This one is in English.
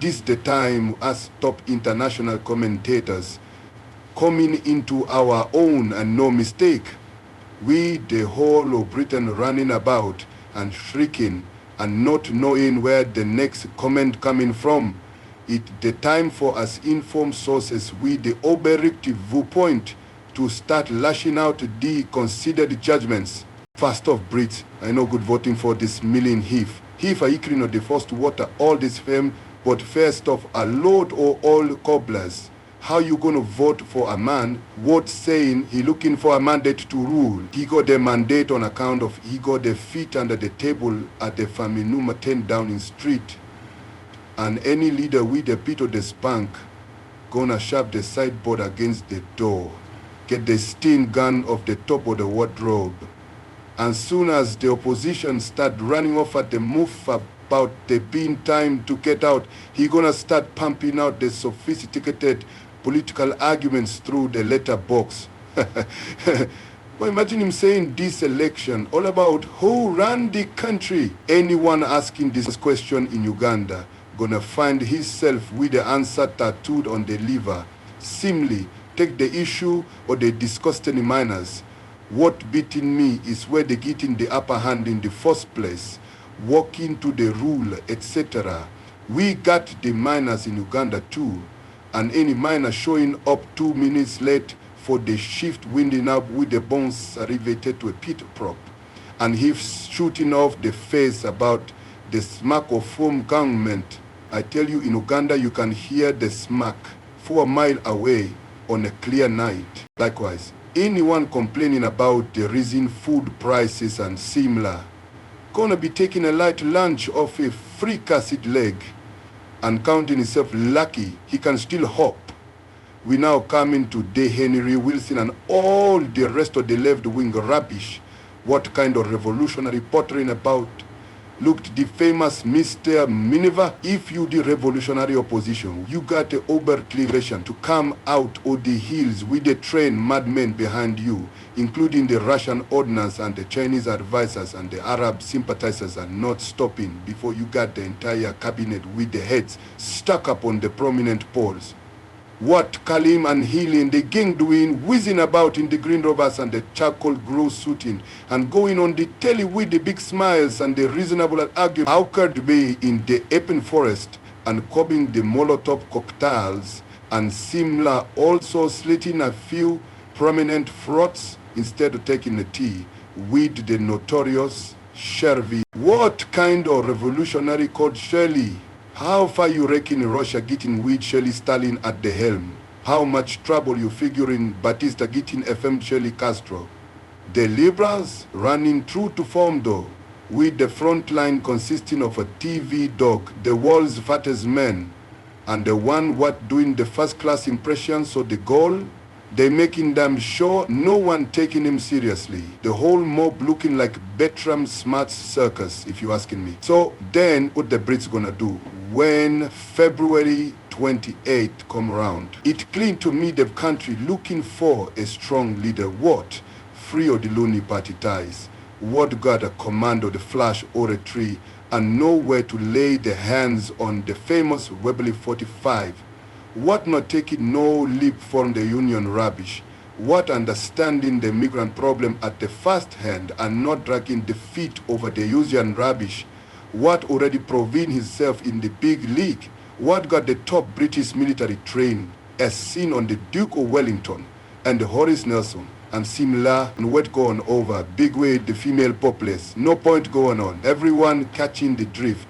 This the time as top international commentators coming into our own and no mistake. We, the whole of Britain, running about and shrieking and not knowing where the next comment coming from. It the time for us informed sources, we the objective viewpoint, to start lashing out the considered judgments. First off, Brits, I know good voting for this million heave. Heave a ikri no the first water all this fame, but first off, a load or all cobblers. How you gonna vote for a man what saying he looking for a mandate to rule? He got the mandate on account of he got the feet under the table at the family number 10 Downing Street. And any leader with the pit of the spank gonna shove the sideboard against the door, get the steam gun off the top of the wardrobe. And soon as the opposition start running off at the move about the being time to get out, he gonna start pumping out the sophisticated political arguments through the letterbox. Well, imagine him saying this election all about who ran the country. Anyone asking this question in Uganda gonna find himself with the answer tattooed on the liver. Simply take the issue or they discuss any minors. What beating me is where they get in the upper hand in the first place, walking to the rule, etc. We got the miners in Uganda too, and any miner showing up 2 minutes late for the shift winding up with the bones riveted to a pit prop, and he's shooting off the face about the smack of foam government. I tell you, in Uganda you can hear the smack 4 miles away on a clear night. Likewise, anyone complaining about the rising food prices and similar gonna be taking a light lunch off a fricasseed leg and counting himself lucky he can still hop. We now come into De Henry Wilson and all the rest of the left-wing rubbish. What kind of revolutionary pottering about? Looked the famous Mr. Minerva. If you the revolutionary opposition, you got the Oberclivation to come out of the hills with the trained madmen behind you, including the Russian ordnance and the Chinese advisors and the Arab sympathizers, are not stopping before you got the entire cabinet with the heads stuck up on the prominent poles. What Kalim and Healing, the gang doing, whizzing about in the Green Rovers and the charcoal glow suiting, and going on the telly with the big smiles and the reasonable argument. How could be in the open forest and cobbing the Molotov cocktails and Simla also slitting a few prominent frauds instead of taking the tea with the notorious Shervy? What kind of revolutionary called Shirley? How far you reckon Russia getting with Shirley Stalin at the helm? How much trouble you figuring Batista getting FM Shirley Castro? The liberals running true to form though, with the front line consisting of a TV dog, the world's fattest man, and the one what doing the first class impressions of the goal. They making them sure no one taking him seriously. The whole mob looking like Bertram Smart's circus, if you asking me. So then what the Brits gonna do when February 28th come around? It clean to me the country looking for a strong leader. What? Free of the loony party ties. What got a command of the flash or a tree and know where to lay the hands on the famous Webley 45. What not taking no leap from the union rubbish? What understanding the migrant problem at the first hand and not dragging the feet over the Usian rubbish? What already proven himself in the big league? What got the top British military trained as seen on the Duke of Wellington and the Horace Nelson and Simla and what going over big way the female populace? No point going on. Everyone catching the drift.